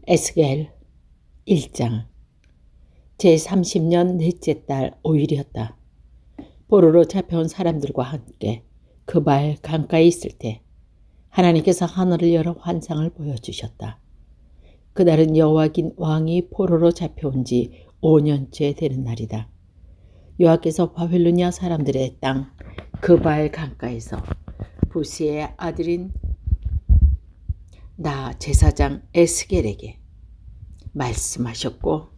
에스겔 1장 제30년 넷째 달 5일이었다. 포로로 잡혀온 사람들과 함께 그발 강가에 있을 때 하나님께서 하늘을 열어 환상을 보여주셨다. 그날은 여호와긴 왕이 포로로 잡혀온 지 5년째 되는 날이다. 여호와께서 바벨로니아 사람들의 땅 그발 강가에서 부시의 아들인 나 제사장 에스겔에게 말씀하셨고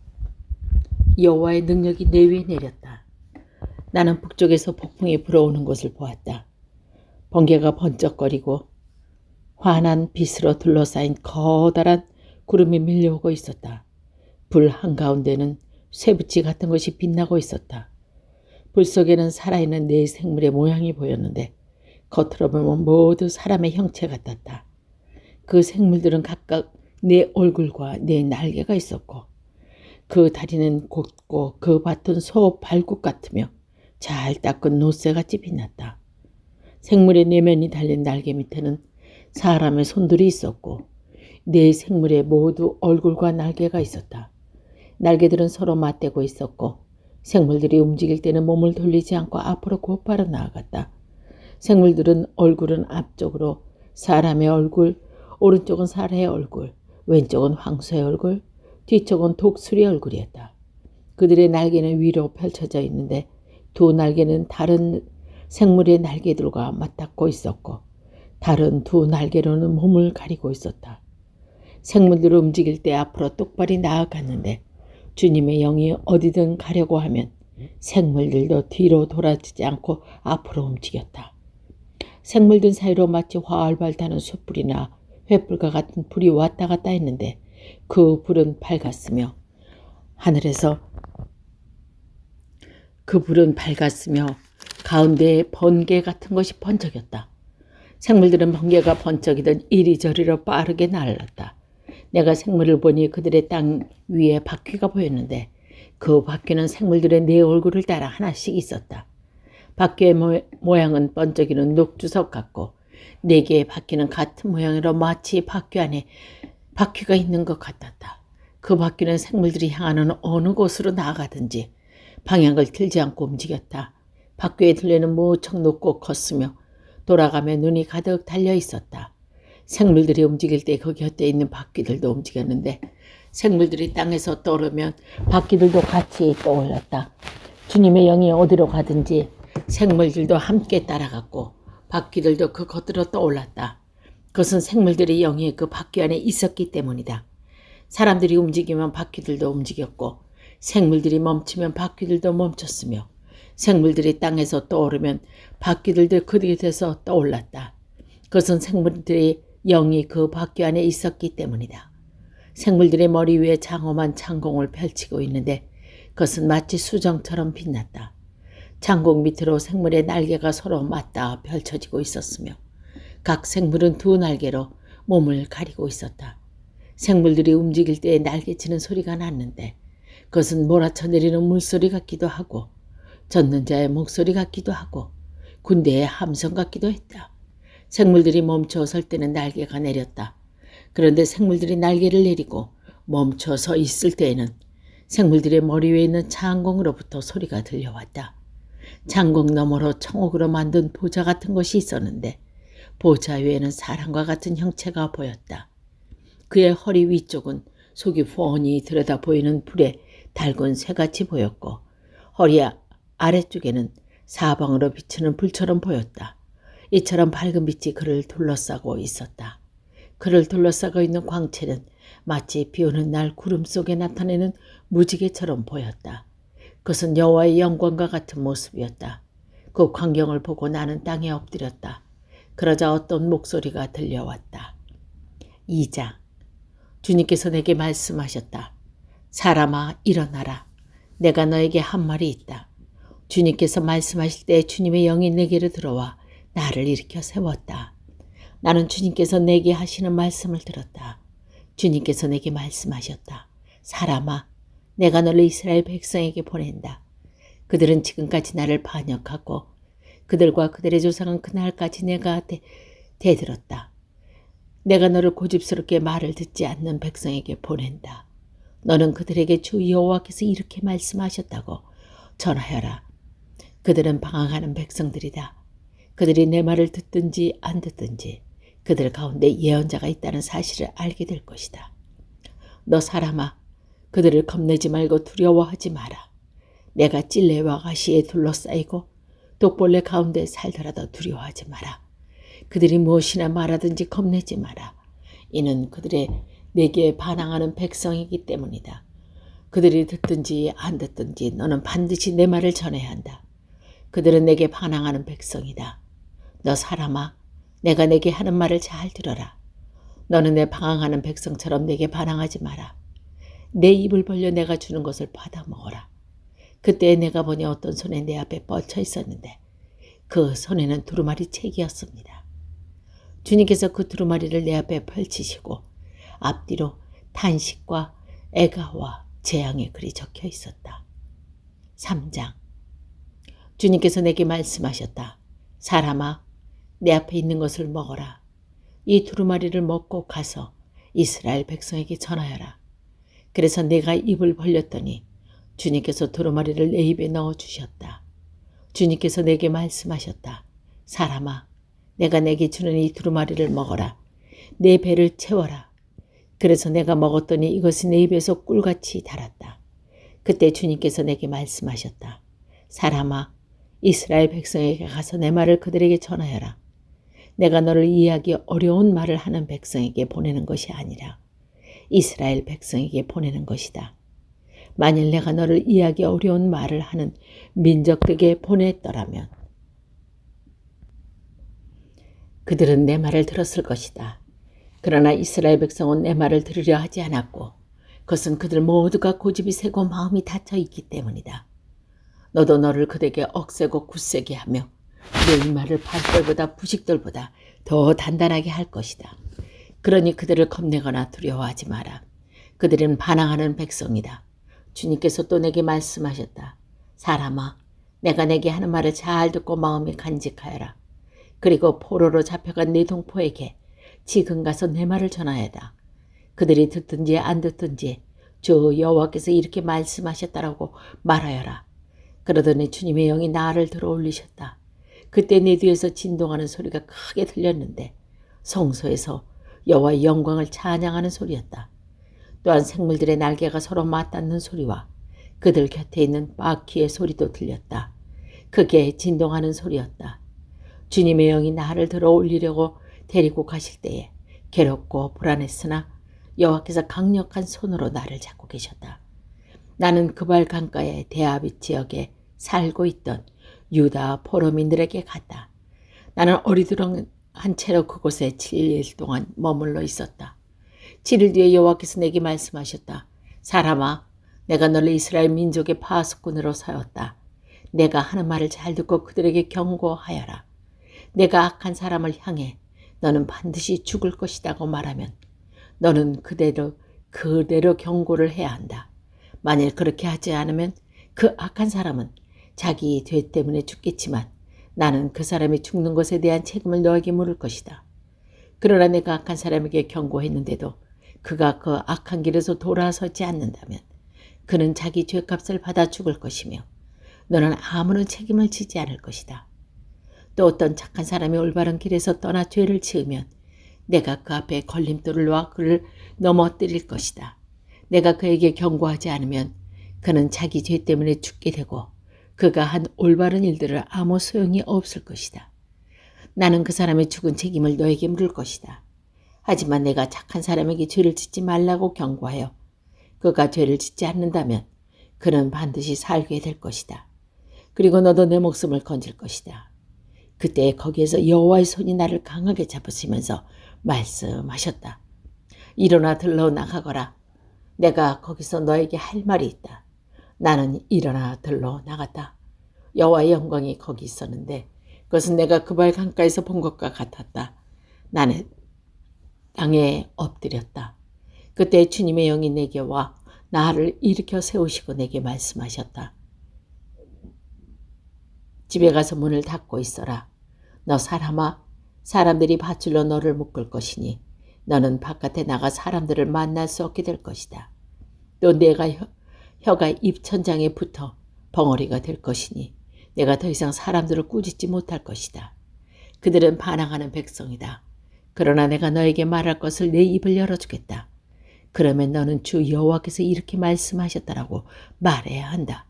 여호와의 능력이 내 위에 내렸다. 나는 북쪽에서 폭풍이 불어오는 것을 보았다. 번개가 번쩍거리고 환한 빛으로 둘러싸인 커다란 구름이 밀려오고 있었다. 불 한가운데는 쇠붙이 같은 것이 빛나고 있었다. 불 속에는 살아있는 네 생물의 모양이 보였는데 겉으로 보면 모두 사람의 형체 같았다. 그 생물들은 각각 네 얼굴과 네 날개가 있었고 그 다리는 곧고 그 밭은 소 발굽 같으며 잘 닦은 노쇠같이 빛났다. 생물의 내면이 달린 날개 밑에는 사람의 손들이 있었고 네 생물의 모두 얼굴과 날개가 있었다. 날개들은 서로 맞대고 있었고 생물들이 움직일 때는 몸을 돌리지 않고 앞으로 곧바로 나아갔다. 생물들은 얼굴은 앞쪽으로 사람의 얼굴, 오른쪽은 사람의 얼굴, 왼쪽은 황소의 얼굴, 뒤쪽은 독수리의 얼굴이었다. 그들의 날개는 위로 펼쳐져 있는데 두 날개는 다른 생물의 날개들과 맞닿고 있었고 다른 두 날개로는 몸을 가리고 있었다. 생물들을 움직일 때 앞으로 똑바로 나아갔는데 주님의 영이 어디든 가려고 하면 생물들도 뒤로 돌아지지 않고 앞으로 움직였다. 생물들 사이로 마치 활발 타는 숯불이나 횃불과 같은 불이 왔다 갔다 했는데 그 불은 밝았으며 가운데에 번개 같은 것이 번쩍였다. 생물들은 번개가 번쩍이던 이리저리로 빠르게 날랐다. 내가 생물을 보니 그들의 땅 위에 바퀴가 보였는데 그 바퀴는 생물들의 네 얼굴을 따라 하나씩 있었다. 바퀴의 모양은 번쩍이는 녹주석 같고 네 개의 바퀴는 같은 모양으로 마치 바퀴 안에 바퀴가 있는 것 같았다. 그 바퀴는 생물들이 향하는 어느 곳으로 나아가든지 방향을 틀지 않고 움직였다. 바퀴의 둘레는 무척 높고 컸으며 돌아가며 눈이 가득 달려 있었다. 생물들이 움직일 때 그 곁에 있는 바퀴들도 움직였는데 생물들이 땅에서 떠오르면 바퀴들도 같이 떠올랐다. 주님의 영이 어디로 가든지 생물들도 함께 따라갔고 바퀴들도 그 겉으로 떠올랐다. 그것은 생물들의 영이 그 바퀴 안에 있었기 때문이다. 사람들이 움직이면 바퀴들도 움직였고 생물들이 멈추면 바퀴들도 멈췄으며 생물들이 땅에서 떠오르면 바퀴들도 그 곁에서 떠올랐다. 그것은 생물들의 영이 그 바퀴 안에 있었기 때문이다. 생물들의 머리 위에 장엄한 창공을 펼치고 있는데 그것은 마치 수정처럼 빛났다. 창공 밑으로 생물의 날개가 서로 맞닿아 펼쳐지고 있었으며 각 생물은 두 날개로 몸을 가리고 있었다. 생물들이 움직일 때 날개치는 소리가 났는데 그것은 몰아쳐 내리는 물소리 같기도 하고 젖는 자의 목소리 같기도 하고 군대의 함성 같기도 했다. 생물들이 멈춰 설 때는 날개가 내렸다. 그런데 생물들이 날개를 내리고 멈춰 서 있을 때에는 생물들의 머리 위에 있는 창공으로부터 소리가 들려왔다. 창공 너머로 청옥으로 만든 보좌 같은 것이 있었는데 보좌 위에는 사람과 같은 형체가 보였다. 그의 허리 위쪽은 속이 훤히 들여다 보이는 불에 달군 쇠같이 보였고 허리 아래쪽에는 사방으로 비추는 불처럼 보였다. 이처럼 밝은 빛이 그를 둘러싸고 있었다. 그를 둘러싸고 있는 광채는 마치 비오는 날 구름 속에 나타내는 무지개처럼 보였다. 그것은 여호와의 영광과 같은 모습이었다. 그 광경을 보고 나는 땅에 엎드렸다. 그러자 어떤 목소리가 들려왔다. 2장 주님께서 내게 말씀하셨다. 사람아 일어나라. 내가 너에게 한 말이 있다. 주님께서 말씀하실 때 주님의 영이 내게로 들어와 나를 일으켜 세웠다. 나는 주님께서 내게 하시는 말씀을 들었다. 주님께서 내게 말씀하셨다. 사람아 내가 너를 이스라엘 백성에게 보낸다. 그들은 지금까지 나를 반역하고 그들과 그들의 조상은 그날까지 내가 대들었다. 내가 너를 고집스럽게 말을 듣지 않는 백성에게 보낸다. 너는 그들에게 주 여호와께서 이렇게 말씀하셨다고 전하여라. 그들은 방황하는 백성들이다. 그들이 내 말을 듣든지 안 듣든지 그들 가운데 예언자가 있다는 사실을 알게 될 것이다. 너 사람아, 그들을 겁내지 말고 두려워하지 마라. 내가 찔레와 가시에 둘러싸이고 독벌레 가운데 살더라도 두려워하지 마라. 그들이 무엇이나 말하든지 겁내지 마라. 이는 그들의 내게 반항하는 백성이기 때문이다. 그들이 듣든지 안 듣든지 너는 반드시 내 말을 전해야 한다. 그들은 내게 반항하는 백성이다. 너 사람아, 내가 내게 하는 말을 잘 들어라. 너는 내 방황하는 백성처럼 내게 반항하지 마라. 내 입을 벌려 내가 주는 것을 받아 먹어라. 그때 내가 보니 어떤 손에 내 앞에 뻗쳐 있었는데 그 손에는 두루마리 책이었습니다. 주님께서 그 두루마리를 내 앞에 펼치시고 앞뒤로 탄식과 애가와 재앙의 글이 적혀 있었다. 3장. 주님께서 내게 말씀하셨다. 사람아, 내 앞에 있는 것을 먹어라. 이 두루마리를 먹고 가서 이스라엘 백성에게 전하여라. 그래서 내가 입을 벌렸더니 주님께서 두루마리를 내 입에 넣어주셨다. 주님께서 내게 말씀하셨다. 사람아, 내가 내게 주는 이 두루마리를 먹어라. 내 배를 채워라. 그래서 내가 먹었더니 이것이 내 입에서 꿀같이 달았다. 그때 주님께서 내게 말씀하셨다. 사람아, 이스라엘 백성에게 가서 내 말을 그들에게 전하여라. 내가 너를 이해하기 어려운 말을 하는 백성에게 보내는 것이 아니라 이스라엘 백성에게 보내는 것이다. 만일 내가 너를 이해하기 어려운 말을 하는 민족들에게 보냈더라면 그들은 내 말을 들었을 것이다. 그러나 이스라엘 백성은 내 말을 들으려 하지 않았고 그것은 그들 모두가 고집이 세고 마음이 닫혀 있기 때문이다. 너도 너를 그들에게 억세고 굳세게 하며 내 말을 발벌보다 부식들보다 더 단단하게 할 것이다. 그러니 그들을 겁내거나 두려워하지 마라. 그들은 반항하는 백성이다. 주님께서 또 내게 말씀하셨다. 사람아, 내가 내게 하는 말을 잘 듣고 마음이 간직하여라. 그리고 포로로 잡혀간 네 동포에게 지금 가서 내 말을 전하여라. 그들이 듣든지 안 듣든지 주 여호와께서 이렇게 말씀하셨다라고 말하여라. 그러더니 주님의 영이 나를 들어 올리셨다. 그때 내 뒤에서 진동하는 소리가 크게 들렸는데 성소에서 여호와의 영광을 찬양하는 소리였다. 또한 생물들의 날개가 서로 맞닿는 소리와 그들 곁에 있는 바퀴의 소리도 들렸다. 그게 진동하는 소리였다. 주님의 영이 나를 들어 올리려고 데리고 가실 때에 괴롭고 불안했으나 여호와께서 강력한 손으로 나를 잡고 계셨다. 나는 그발 강가의 대아빗 지역에 살고 있던 유다 포로민들에게 갔다. 나는 어리둥절한 채로 그곳에 7일 동안 머물러 있었다. 7일 뒤에 여호와께서 내게 말씀하셨다. 사람아, 내가 너를 이스라엘 민족의 파수꾼으로 세웠다. 내가 하는 말을 잘 듣고 그들에게 경고하여라. 내가 악한 사람을 향해 너는 반드시 죽을 것이라고 말하면 너는 그대로 경고를 해야 한다. 만일 그렇게 하지 않으면 그 악한 사람은 자기 죄 때문에 죽겠지만 나는 그 사람이 죽는 것에 대한 책임을 너에게 물을 것이다. 그러나 내가 악한 사람에게 경고했는데도 그가 그 악한 길에서 돌아서지 않는다면 그는 자기 죄값을 받아 죽을 것이며 너는 아무런 책임을 지지 않을 것이다. 또 어떤 착한 사람이 올바른 길에서 떠나 죄를 지으면 내가 그 앞에 걸림돌을 놓아 그를 넘어뜨릴 것이다. 내가 그에게 경고하지 않으면 그는 자기 죄 때문에 죽게 되고 그가 한 올바른 일들을 아무 소용이 없을 것이다. 나는 그 사람의 죽은 책임을 너에게 물을 것이다. 하지만 내가 착한 사람에게 죄를 짓지 말라고 경고하여 그가 죄를 짓지 않는다면 그는 반드시 살게 될 것이다. 그리고 너도 내 목숨을 건질 것이다. 그때 거기에서 여호와의 손이 나를 강하게 잡으시면서 말씀하셨다. 일어나 들러 나가거라. 내가 거기서 너에게 할 말이 있다. 나는 일어나 들러 나갔다. 여호와의 영광이 거기 있었는데 그것은 내가 그발 강가에서 본 것과 같았다. 나는 땅에 엎드렸다. 그때 주님의 영이 내게 와 나를 일으켜 세우시고 내게 말씀하셨다. 집에 가서 문을 닫고 있어라. 너 사람아, 사람들이 밧줄로 너를 묶을 것이니 너는 바깥에 나가 사람들을 만날 수 없게 될 것이다. 또 내가 혀가 입천장에 붙어 벙어리가 될 것이니 내가 더 이상 사람들을 꾸짖지 못할 것이다. 그들은 반항하는 백성이다. 그러나 내가 너에게 말할 것을 내 입을 열어주겠다. 그러면 너는 주 여호와께서 이렇게 말씀하셨다라고 말해야 한다.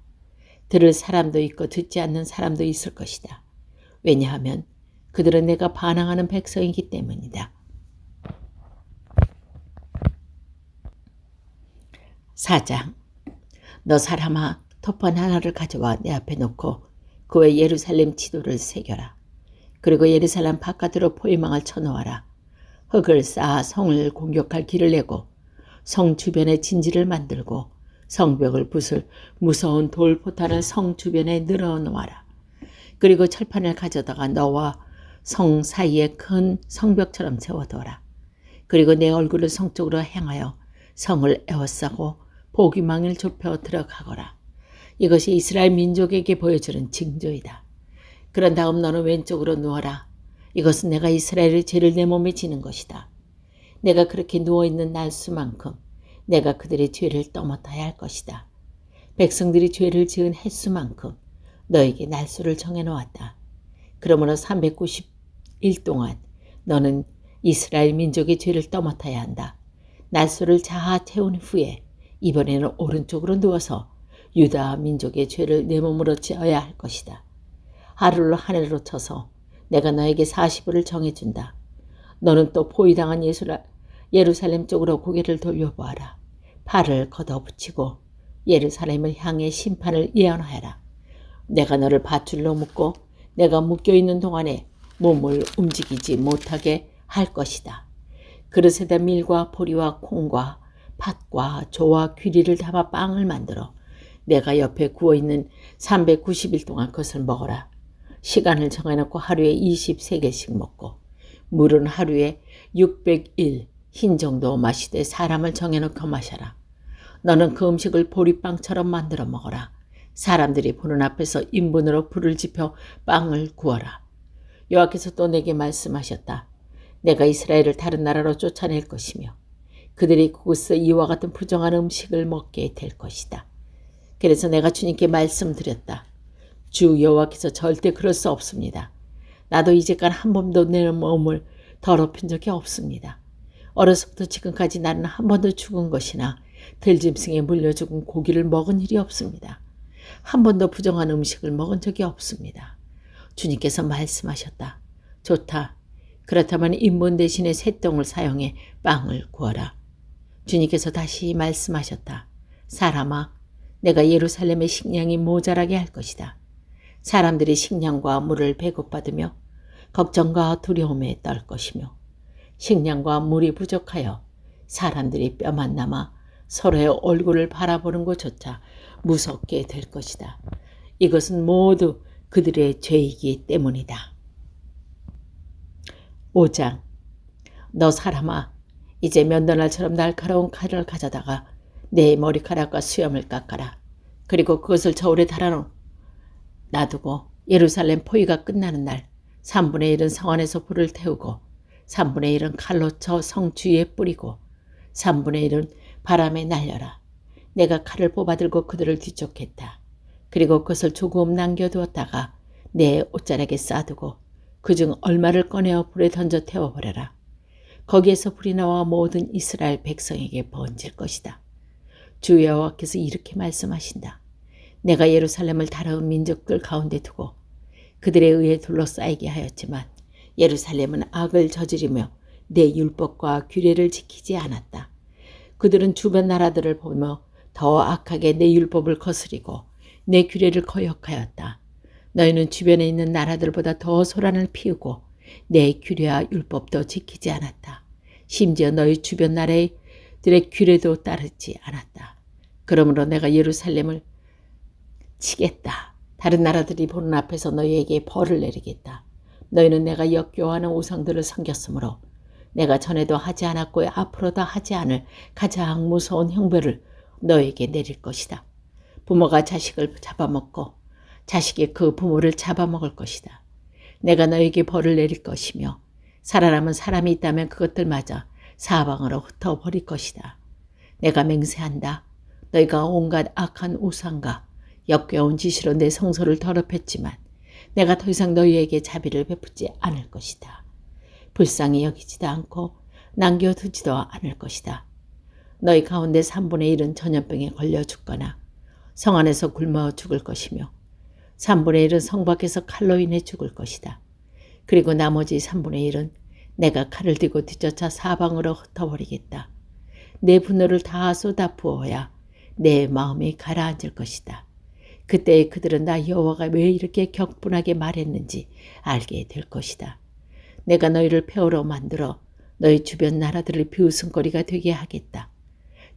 들을 사람도 있고 듣지 않는 사람도 있을 것이다. 왜냐하면 그들은 내가 반항하는 백성이기 때문이다. 4장. 너 사람아, 토판 하나를 가져와 내 앞에 놓고 그 외 예루살렘 지도를 새겨라. 그리고 예루살렘 바깥으로 포위망을 쳐놓아라. 흙을 쌓아 성을 공격할 길을 내고 성 주변에 진지를 만들고 성벽을 부술 무서운 돌포탄을 성 주변에 늘어놓아라. 그리고 철판을 가져다가 너와 성 사이에 큰 성벽처럼 세워둬라. 그리고 내 얼굴을 성 쪽으로 향하여 성을 에워싸고 포기망을 좁혀 들어가거라. 이것이 이스라엘 민족에게 보여주는 징조이다. 그런 다음 너는 왼쪽으로 누워라. 이것은 내가 이스라엘의 죄를 내 몸에 지는 것이다. 내가 그렇게 누워있는 날수만큼 내가 그들의 죄를 떠맡아야 할 것이다. 백성들이 죄를 지은 횟수만큼 너에게 날수를 정해놓았다. 그러므로 390일 동안 너는 이스라엘 민족의 죄를 떠맡아야 한다. 날수를 자아 태운 후에 이번에는 오른쪽으로 누워서 유다 민족의 죄를 내 몸으로 지어야 할 것이다. 하루를 하늘로 쳐서 내가 너에게 40일을 정해준다. 너는 또 포위당한 예루살렘 쪽으로 고개를 돌려보아라. 팔을 걷어붙이고 예루살렘을 향해 심판을 예언하여라. 내가 너를 밧줄로 묶고 내가 묶여있는 동안에 몸을 움직이지 못하게 할 것이다. 그릇에다 밀과 보리와 콩과 팥과 조와 귀리를 담아 빵을 만들어 내가 옆에 구워있는 390일 동안 그것을 먹어라. 시간을 정해놓고 하루에 23개씩 먹고 물은 하루에 600일 흰 정도 마시되 사람을 정해놓고 마셔라. 너는 그 음식을 보리빵처럼 만들어 먹어라. 사람들이 보는 앞에서 인분으로 불을 지펴 빵을 구워라. 여호와께서 또 내게 말씀하셨다. 내가 이스라엘을 다른 나라로 쫓아낼 것이며 그들이 그곳에서 이와 같은 부정한 음식을 먹게 될 것이다. 그래서 내가 주님께 말씀드렸다. 주 여호와께서 절대 그럴 수 없습니다. 나도 이제까지 한 번도 내 몸을 더럽힌 적이 없습니다. 어려서부터 지금까지 나는 한 번도 죽은 것이나 들짐승에 물려 죽은 고기를 먹은 일이 없습니다. 한 번도 부정한 음식을 먹은 적이 없습니다. 주님께서 말씀하셨다. 좋다. 그렇다면 인분 대신에 새똥을 사용해 빵을 구워라. 주님께서 다시 말씀하셨다. 사람아, 내가 예루살렘의 식량이 모자라게 할 것이다. 사람들이 식량과 물을 배고파두며 걱정과 두려움에 떨 것이며 식량과 물이 부족하여 사람들이 뼈만 남아 서로의 얼굴을 바라보는 것조차 무섭게 될 것이다. 이것은 모두 그들의 죄이기 때문이다. 5장. 너 사람아, 이제 면도날처럼 날카로운 칼을 가져다가 내 머리카락과 수염을 깎아라. 그리고 그것을 저울에 달아 놔두고 예루살렘 포위가 끝나는 날 3분의 1은 성 안에서 불을 태우고 3분의 1은 칼로 쳐 성 주위에 뿌리고 3분의 1은 바람에 날려라. 내가 칼을 뽑아들고 그들을 뒤쫓겠다. 그리고 그것을 조금 남겨두었다가 내 옷자락에 싸두고 그중 얼마를 꺼내어 불에 던져 태워버려라. 거기에서 불이 나와 모든 이스라엘 백성에게 번질 것이다. 주 여호와께서 이렇게 말씀하신다. 내가 예루살렘을 다른 민족들 가운데 두고 그들에 의해 둘러싸이게 하였지만 예루살렘은 악을 저지르며 내 율법과 규례를 지키지 않았다. 그들은 주변 나라들을 보며 더 악하게 내 율법을 거스리고 내 규례를 거역하였다. 너희는 주변에 있는 나라들보다 더 소란을 피우고 내 규례와 율법도 지키지 않았다. 심지어 너희 주변 나라들의 규례도 따르지 않았다. 그러므로 내가 예루살렘을 치겠다. 다른 나라들이 보는 앞에서 너희에게 벌을 내리겠다. 너희는 내가 역겨워하는 우상들을 섬겼으므로 내가 전에도 하지 않았고 앞으로도 하지 않을 가장 무서운 형벌을 너희에게 내릴 것이다. 부모가 자식을 잡아먹고 자식이 그 부모를 잡아먹을 것이다. 내가 너희에게 벌을 내릴 것이며 살아남은 사람이 있다면 그것들마저 사방으로 흩어버릴 것이다. 내가 맹세한다. 너희가 온갖 악한 우상과 역겨운 짓으로 내 성소를 더럽혔지만 내가 더 이상 너희에게 자비를 베푸지 않을 것이다. 불쌍히 여기지도 않고 남겨두지도 않을 것이다. 너희 가운데 3분의 1은 전염병에 걸려 죽거나 성 안에서 굶어 죽을 것이며 3분의 1은 성 밖에서 칼로 인해 죽을 것이다. 그리고 나머지 3분의 1은 내가 칼을 들고 뒤쫓아 사방으로 흩어버리겠다. 내 분노를 다 쏟아 부어야 내 마음이 가라앉을 것이다. 그때 그들은 나 여호와가 왜 이렇게 격분하게 말했는지 알게 될 것이다. 내가 너희를 폐허로 만들어 너희 주변 나라들을 비웃음거리가 되게 하겠다.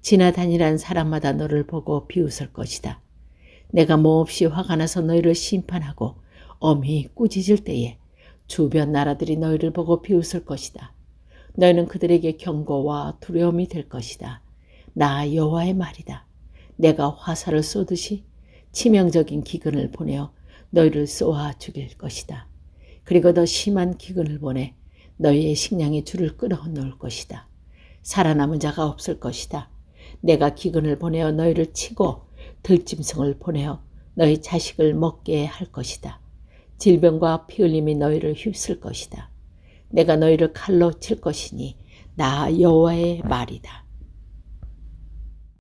지나다니는 사람마다 너를 보고 비웃을 것이다. 내가 몹시 화가 나서 너희를 심판하고 엄히 꾸짖을 때에 주변 나라들이 너희를 보고 비웃을 것이다. 너희는 그들에게 경고와 두려움이 될 것이다. 나 여호와의 말이다. 내가 화살을 쏘듯이 치명적인 기근을 보내어 너희를 쏘아 죽일 것이다. 그리고 더 심한 기근을 보내 너희의 식량의 줄을 끊어놓을 것이다. 살아남은 자가 없을 것이다. 내가 기근을 보내어 너희를 치고 들짐승을 보내어 너희 자식을 먹게 할 것이다. 질병과 피 흘림이 너희를 휩쓸 것이다. 내가 너희를 칼로 칠 것이니 나 여호와의 말이다.